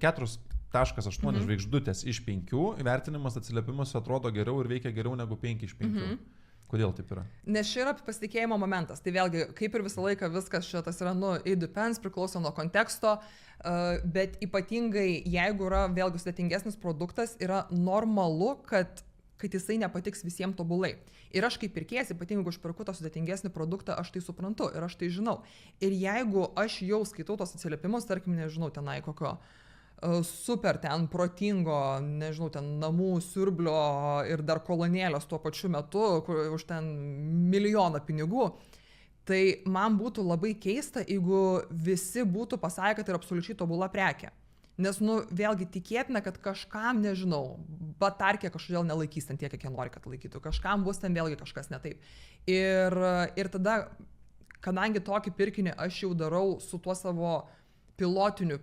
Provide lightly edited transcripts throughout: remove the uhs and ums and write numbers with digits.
4,8 žvaigždutės iš 5, vertinimas atsiliepimas atrodo geriau ir veikia geriau negu 5 iš 5. Kodėl taip yra? Nes čia yra pasitikėjimo momentas. Tai vėlgi, kaip ir visą laiką viskas šitas yra, it depends, priklauso nuo konteksto, bet ypatingai, jeigu yra vėlgi sudėtingesnis produktas, yra normalu, kad jisai nepatiks visiems tobulai. Ir aš kaip pirkėjas, ypatingai, jeigu aš perku tą sudėtingesnį produktą, aš tai suprantu ir aš tai žinau. Ir jeigu aš jau skaitau tos atsiliepimus, tarkim, nežinau, tenai kokio super ten protingo, nežinau, ten namų siurblio ir dar kolonėlės tuo pačiu metu, už ten milijoną pinigų, tai man būtų labai keista, jeigu visi būtų pasakę, kad tai yra absoliučiai tobula prekė. Nes, vėlgi tikėtina, kad kažkam, nežinau, batarkė kažkodėl nelaikys ten tiek, kiek jie nori, kad laikytų. Kažkam bus ten vėlgi kažkas ne taip. Ir tada, kadangi tokį pirkinį aš jau darau su tuo savo pilotiniu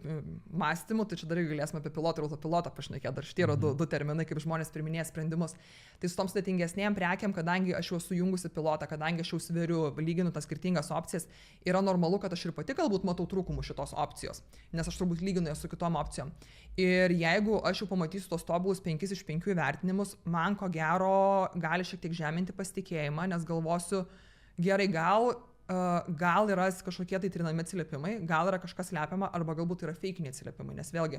mąstymu, tai čia dar galėsime apie pilotą ir autopilotą pašnekėti, dar šitie yra du terminai, kaip žmonės priiminėja sprendimus. Tai su tom sudėtingesnėm prekiam, kadangi aš jau sujungusi pilotą, kadangi aš jau sveriu, lyginu tas skirtingas opcijas, yra normalu, kad aš ir pati galbūt matau trūkumų šitos opcijos, nes aš turbūt lyginu jas su kitom opcijom. Ir jeigu aš jau pamatysiu tos tobulus 5 iš 5 vertinimus, man ko gero gali šiek tiek žeminti pasitikėjimą, nes galvosiu, gerai, gal yra kažkokie tai trinami atsiliepimai, gal yra kažkas slepiama, arba galbūt yra feikiniai atsiliepimai, nes vėlgi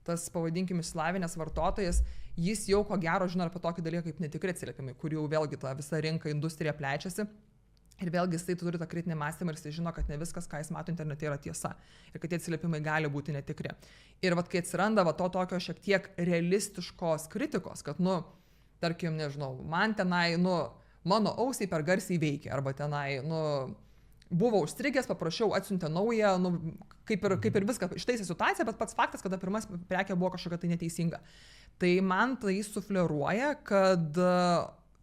tas, pavadinkim, išsilavinęs vartotojas, jis jau ko gero žino apie tokį dalyką kaip netikri atsiliepimai, kur jau vėlgi ta visa rinka, industrija plečiasi ir vėlgi jisai turi tą kritinį mąstymą ir jisai žino, kad ne viskas, ką jis mato internete, yra tiesa ir kad tie atsiliepimai gali būti netikri. Ir kai atsiranda to tokio šiek tiek realistiškos kritikos, kad, tarkim, nežinau, man tenai, mano ausiai per garsiai veikia, arba tenai, buvo užstrigęs, paprašiau, atsiuntė naują, kaip ir viską ištaisė situaciją, bet pats faktas, kada pirmas prekė buvo kažkokia tai neteisinga. Tai man tai sufleruoja, kad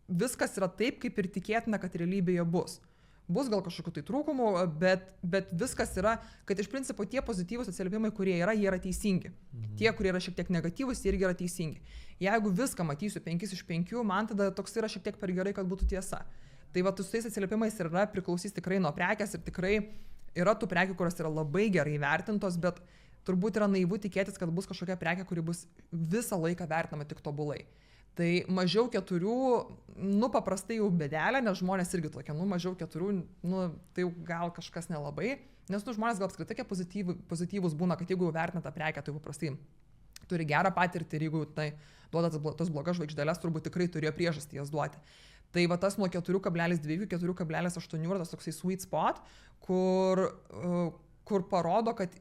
viskas yra taip, kaip ir tikėtina, kad realybėje bus. Bus gal kažkokių tai trūkumų, bet viskas yra, kad iš principo tie pozityvūs atsiliepimai, kurie yra, jie yra teisingi. Tie, kurie yra šiek tiek negatyvūs, jie irgi yra teisingi. Jeigu viską matysiu 5 iš 5, man tada toks yra šiek tiek per gerai, kad būtų tiesa. Tai su tais atsiliepimais yra priklausys tikrai nuo prekės ir tikrai yra tų prekių, kurios yra labai gerai vertintos, bet turbūt yra naivu tikėtis, kad bus kažkokia prekė, kuri bus visą laiką vertinama tik tobulai. Tai mažiau 4, paprastai jau bedelė, nes žmonės irgi tokie, mažiau 4, tai jau gal kažkas nelabai, nes žmonės gal apskritai tokie pozityvūs būna, kad jeigu vertina tą prekę, tai paprastai turi gerą patirtį ir jeigu tai duoda tas blogas žvaigždeles, turbūt tikrai turėjo priežastį jas duoti. Tai tas nuo 4,2, 4,8 yra tas toksai sweet spot, kur parodo, kad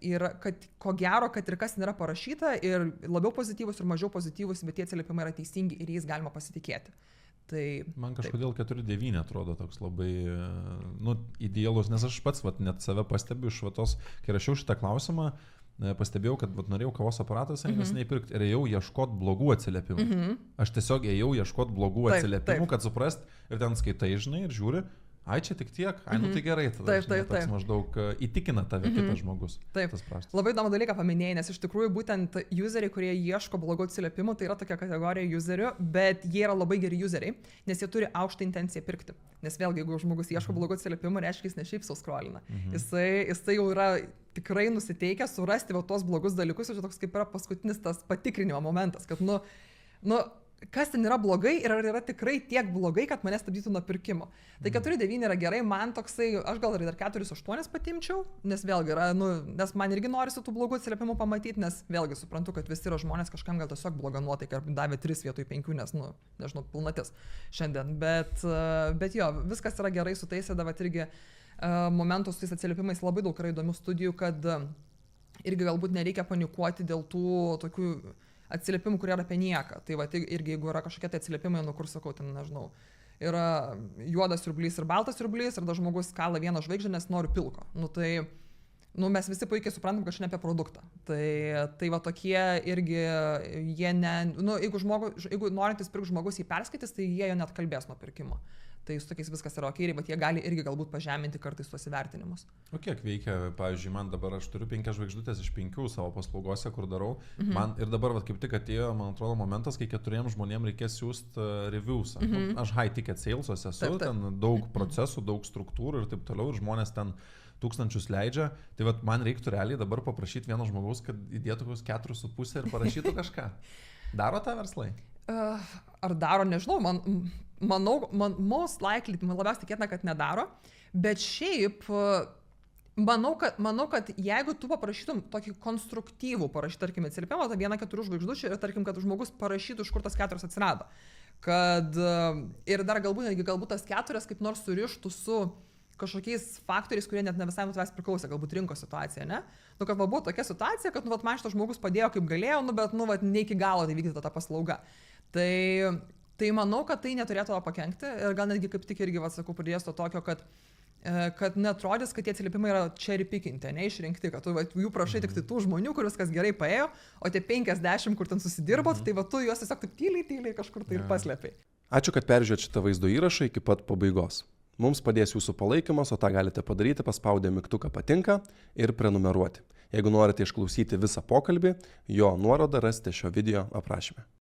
ko gero, kad ir kas nėra parašyta, ir labiau pozityvus ir mažiau pozityvus, bet tie atsiliepimai yra teisingi ir jais galima pasitikėti. Tai, man kažkodėl 4,9 atrodo toks labai idealus, nes aš pats net save pastebiu iš tos, kai rašiau šitą klausimą, pastebėjau, kad norėjau kavos aparatas, nes neįpirkti ir ėjau ieškoti blogų atsiliepimų. Aš tiesiog ėjau ieškoti blogų atsiliepimų, kad suprast ir ten skaitai, žinai, ir žiūri, ai čia tik tiek, tai gerai, tada toks maždaug įtikina tave kitas žmogus. Taip, labai įdomų dalyką paminėjai, nes iš tikrųjų būtent useriai, kurie ieško blogų atsiliepimų, tai yra tokia kategorija userių, bet jie yra labai geri useriai, nes jie turi aukštą intenciją pirkti. Nes vėlgi, jeigu žmogus ieško blogų atsiliepimų, reiškia, jis ne šiaip sau skrolina. Jisai jau yra tikrai nusiteikęs surasti tos blogus dalykus, ir toks kaip yra paskutinis tas patikrinimo momentas, kad kas ten yra blogai ir ar yra tikrai tiek blogai, kad mane stabdytų nuo pirkimo. Tai 4,9 yra gerai, man toksai, aš gal dar 4,8 patimčiau, nes vėlgi yra, nes man irgi norisi tų blogų atsiliepimų pamatyti, nes vėlgi suprantu, kad visi yra žmonės, kažkam gal tiesiog bloga nuotaika ir davė 3 vietoj 5, nes, nežinau, pilnatis šiandien. Bet jo, viskas yra gerai sutaisę, davat irgi momentų su tais atsiliepimais labai daug yra įdomių studijų, kad irgi galbūt nereikia panikuoti dėl tų tokių atsiliepimų, kurie yra apie nieką. Tai irgi jeigu yra kažkokie tai atsiliepimai, kur sakau, ten, nežinau, yra juodas siurblys ir baltas siurblys, ir dar žmogus kala vieną žvaigždę, nes nori pilko. Mes visi puikiai suprantam, kad šiandien apie produktą. Tai tokie irgi, jie jeigu norintis pirkti žmogus jį perskaitys, tai jie jo net kalbės nuo pirkimo. Tai su tokiais viskas yra okei, bet jie gali irgi galbūt pažeminti kartais tuos įvertinimus. O kiek veikia, pavyzdžiui, man dabar aš turiu 5 žvaigždutės iš 5 savo paslaugose, kur darau. Man ir dabar kaip tik atėjo, man atrodo, momentas, kai 4 žmonėms reikės siūsti reviewsą. Aš high ticket sales'ose esu, ten daug procesų, daug struktūrų ir taip toliau, ir žmonės ten tūkstančius leidžia, tai vat man reiktų realiai dabar paprašyti vieno žmogaus, kad įdėtų kokius 4,5 ir parašytų kažką. Daro tą verslai? Ar daro, nežinau, most likely, man labiausiai tikėtina, kad nedaro, bet šiaip manau, kad jeigu tu paprašytum tokį konstruktyvų parašyti, tarkim, atsiliepimą, tą 1-4 žvaigždučių ir tarkim, kad žmogus parašytų, iš kur tas 4 atsirado. Kad ir dar galbūt tas 4 kaip nors surištų su kažkokiais faktoriais, kurie net ne visai nuo tavęs priklausė, galbūt rinkos situacija, ne? Nu, kad buvo tokia situacija, kad, man šitas žmogus padėjo kaip galėjo, bet, ne iki galo tai vykdyta ta paslauga. Tai manau, kad tai neturėtų pakenkti ir gal netgi kaip tik irgi, sakau, pridės to tokio, kad netrodys, kad tie atsiliepimai yra cherry pickinti, neišrinkti, kad tu jų prašai tik tai tų žmonių, kur viskas gerai paėjo, o tie 50, kur ten susidirbot, tai tu juos tiesiog taip tyliai kažkur tai ir paslėpiai. Ačiū, kad peržiūrėt šitą vaizdo įrašą iki pat pabaigos. Mums padės jūsų palaikymas, o tą galite padaryti paspaudę mygtuką patinka ir prenumeruoti. Jeigu norite išklausyti visą pokalbį, jo nuorodą rasite šio video aprašyme.